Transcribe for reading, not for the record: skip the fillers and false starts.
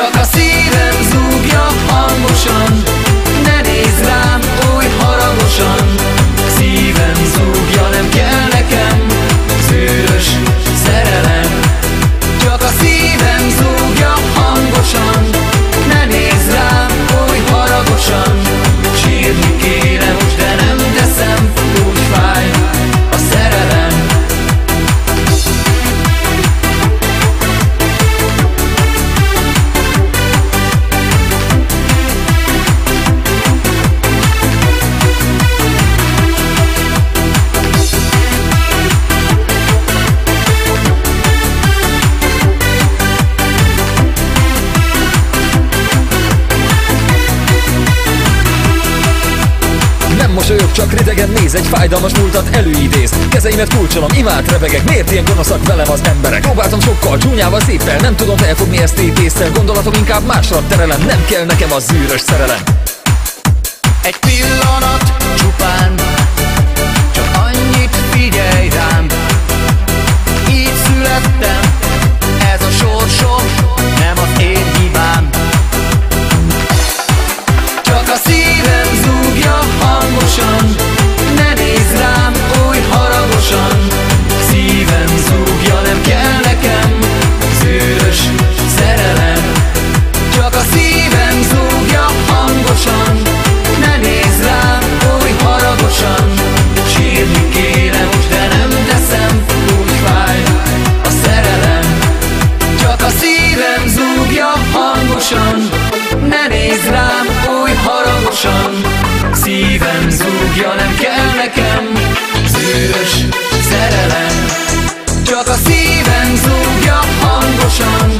Csak a szívem zúgja hangosan, ne nézz rám oly haragosan. Szívem zúgja, nem kell nekem szűrös szerelem. Csak a szívem zúgja hangosan, ne nézz rám oly haragosan. Sírni kéne most, de nem teszem, úgy fáj a szerelem. Mosolyog, csak ridegen néz, egy fájdalmas múltat előidéz. Kezeimet kulcsolom, imád rebegek, miért ilyen gonoszak velem az emberek? Próbáltam sokkal, csúnyával, szépen, nem tudom elfogni ezt észszel. Gondolatom inkább másra terelem, nem kell nekem a zűrös szerelem. Egy pillanat csupán, csak annyit figyelj rám. Így születtem, ez a sorsom, nem az én hibám. Csak a szívem zúgja hangosan, ne nézz rám oly haragosan. Szívem zúgja, nem kell nekem szűrös szerelem. Csak a szívem zúgja hangosan, ne nézz rám oly haragosan. Sírni kéne most, de nem teszem, úgy fáj a szerelem. Csak a szívem zúgja hangosan, ne nézz rám oly haragosan. Szívem zúgja, nem kell nekem szűrös szerelem. Csak a szívem zúgja hangosan,